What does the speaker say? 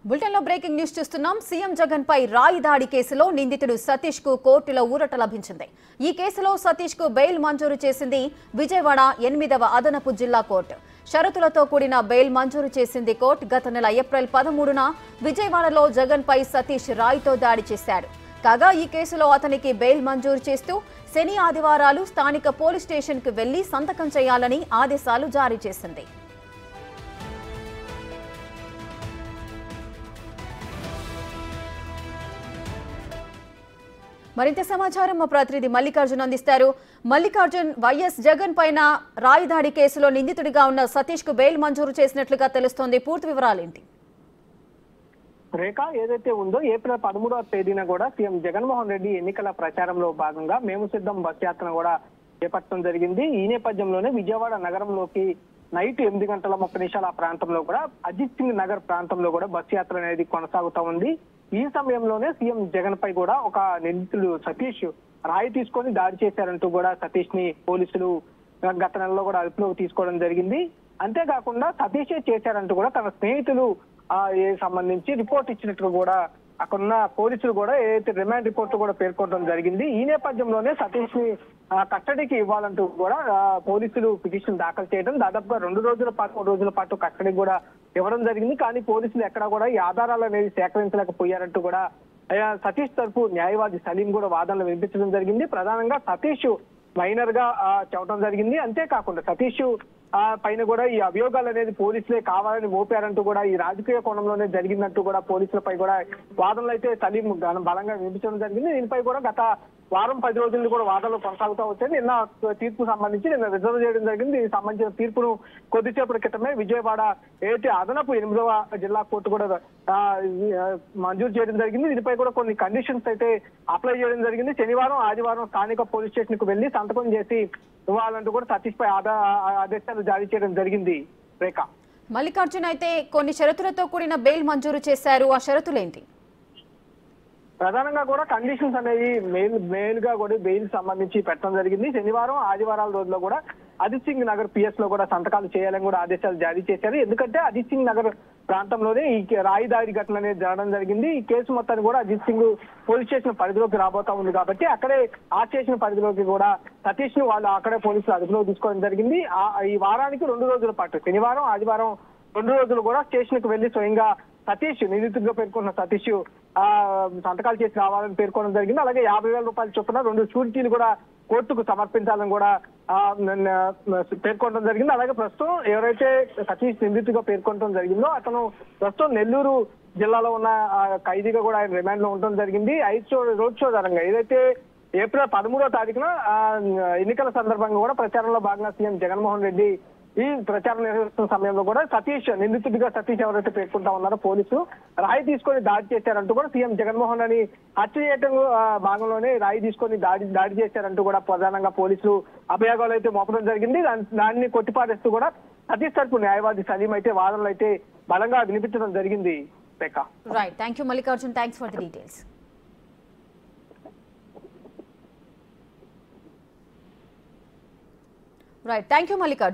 బులెటిన్లో breaking news చూస్తున్నాం. CM Jagan పై రాయి దాడి కేసులో నిందితుడు సతీష్ కు కోర్టులో ఊరట లభించింది. ఈ కేసులో సతీష్ కు బెయిల్ మంజూరు చేసింది విజయవాడ 8వ అదనపు జిల్లా కోర్టు. షరతులతో కూడిన బెయిల్ మంజూరు చేసింది కోర్టు. గత నెల ఏప్రిల్ 13న విజయవాడలో జగన్ పై సతీష్ రాయితో దాడి చేశాడు. కాగా ఈ కేసులో అతనికి బెయిల్ మంజూరు చేస్తూ శని ఆదివారాలు స్థానిక పోలీస్ స్టేషన్ కు వెళ్లి సంతకం చేయాలని ఆదేశాలు జారీ చేసింది. మరింత సమాచారం మా ప్రతినిధి మల్లికార్జున్ అందిస్తారు. మల్లికార్జున్, వైఎస్ జగన్ పైన రాయి దాడి కేసులో నిందితుడిగా ఉన్న సతీష్ కు బెయిల్ మంజూరు చేసినట్లుగా తెలుస్తోంది. పూర్తి వివరాలేంటి? రేఖ ఏదైతే ఉందో ఏప్రిల్ 13వ తేదీన కూడా సీఎం జగన్మోహన్ రెడ్డి ఎన్నికల ప్రచారంలో భాగంగా మేము సిద్ధం బస్ యాత్రను కూడా చేపట్టడం జరిగింది. ఈ నేపథ్యంలోనే విజయవాడ నగరంలోకి నైట్ 8:30 ఆ ప్రాంతంలో కూడా అజిత్ సింగ్ నగర్ ప్రాంతంలో కూడా బస్ యాత్ర అనేది కొనసాగుతా ఉంది. ఈ సమయంలోనే సీఎం జగన్ పై కూడా ఒక నిందితుడు సతీష్ రాయి తీసుకొని దాడి చేశారంటూ కూడా సతీష్ ని పోలీసులు గత నెలలో కూడా అదుపులోకి తీసుకోవడం జరిగింది. అంతేకాకుండా సతీషే చేశారంటూ కూడా తన స్నేహితులు సంబంధించి రిపోర్ట్ ఇచ్చినట్టు కూడా అక్కడున్న పోలీసులు కూడా ఏదైతే రిమాండ్ రిపోర్ట్ కూడా పేర్కొనడం జరిగింది. ఈ నేపథ్యంలోనే సతీష్ ని కస్టడీకి ఇవ్వాలంటూ కూడా పోలీసులు పిటిషన్ దాఖలు చేయడం, దాదాపుగా 2 రోజుల పాటు కస్టడీకి కూడా ఇవ్వడం జరిగింది. కానీ పోలీసులు ఎక్కడా కూడా ఈ ఆధారాలు అనేది సేకరించలేకపోయారంటూ కూడా సతీష్ తరఫు న్యాయవాది సలీం కూడా వాదనలు వినిపించడం జరిగింది. ప్రధానంగా సతీష్ మైనర్ గా చెప్పడం జరిగింది. అంతేకాకుండా సతీష్ పైన కూడా ఈ అభియోగాలు అనేది పోలీసులే కావాలని మోపారంటూ కూడా ఈ రాజకీయ కోణంలోనే జరిగిందంటూ కూడా పోలీసులపై కూడా వాదనలు అయితే సలీం బలంగా వినిపించడం జరిగింది. దీనిపై కూడా గత వారం 10 రోజుల నుంచి కూడా వాదనలు కొనసాగుతూ వచ్చాయి. నిన్న తీర్పు సంబంధించి నిన్న రిజర్వ్ చేయడం జరిగింది. దీనికి సంబంధించిన తీర్పును కొద్దిసేపటి క్రితమే విజయవాడ ఏదైతే అదనపు 8వ జిల్లా కోర్టు కూడా మంజూరు చేయడం జరిగింది. దీనిపై కూడా కొన్ని కండిషన్స్ అయితే అప్లై చేయడం జరిగింది. శనివారం ఆదివారం స్థానిక పోలీస్ స్టేషన్ కు వెళ్లి సంతకం చేసి ఇవ్వాలంటూ కూడా సతీష్ పై ఆదేశాలు జారీ చేయడం జరిగింది. రేఖ, మల్లికార్జున్, అయితే కొన్ని షరతులతో కూడిన బెయిల్ మంజూరు చేశారు. ఆ షరతులేంటి? ప్రధానంగా కూడా కండిషన్స్ అనేవి మెయిల్ గా కూడా బెయిల్ సంబంధించి పెట్టడం జరిగింది. శనివారం ఆదివారాల రోజుల్లో కూడా అజిత్ సింగ్ నగర్ పిఎస్ లో కూడా సంతకాలు చేయాలని కూడా ఆదేశాలు జారీ చేశారు. ఎందుకంటే అజిత్ సింగ్ నగర్ ప్రాంతంలోనే ఈ రాయి దాడి ఘటన అనేది జరగడం జరిగింది. ఈ కేసు మొత్తాన్ని కూడా అజిత్ సింగ్ పోలీస్ స్టేషన్ పరిధిలోకి రాబోతా ఉంది కాబట్టి అక్కడే ఆ స్టేషన్ పరిధిలోకి కూడా సతీష్ ను వాళ్ళు అక్కడే పోలీసులు అదుపులోకి తీసుకోవడం జరిగింది. ఈ వారానికి 2 రోజుల పాటు శనివారం ఆదివారం 2 రోజులు కూడా స్టేషన్ కు వెళ్లి స్వయంగా సతీష్ నిందితుడిగా పేర్కొన్న సతీష్ సంతకాలు చేసి రావాలని పేర్కొనడం జరిగింది. అలాగే 50,000 రూపాయల చొప్పున 2 షూరిటీలు కూడా కోర్టుకు సమర్పించాలని కూడా పేర్కొనడం జరిగింది. అలాగే ప్రస్తుతం ఎవరైతే సతీష్ నిందితుడిగా పేర్కొనడం జరిగిందో అతను ప్రస్తుతం నెల్లూరు జిల్లాలో ఉన్న ఖైదీగా కూడా ఆయన రిమాండ్ లో ఉండడం జరిగింది. రోడ్ షో ధరంగా ఏదైతే ఏప్రిల్ 13వ తారీఖున ఎన్నికల సందర్భంగా కూడా ప్రచారంలో భాగంగా సీఎం జగన్మోహన్ రెడ్డి ఈ ప్రచారం నిర్వహిస్తున్న సమయంలో కూడా సతీష్ నిందితుడిగా సతీష్ ఎవరైతే పేర్కొంటా ఉన్నారో పోలీసులు రాయి తీసుకొని దాడి చేశారంటూ కూడా సీఎం జగన్మోహన్ రెడ్డి హత్య చేయడం భాగంలోనే రాయి తీసుకొని దాడి చేశారంటూ కూడా ప్రధానంగా పోలీసులు అభియోగాలు అయితే మోపడం జరిగింది. దాన్ని కొట్టిపారేస్తూ కూడా సతీష్ తరపు న్యాయవాది సలీం అయితే వాదనలు అయితే బలంగా వినిపించడం జరిగింది. Right, thank you Mallikarjun, thanks for the details. Right, thank you Mallikarjun.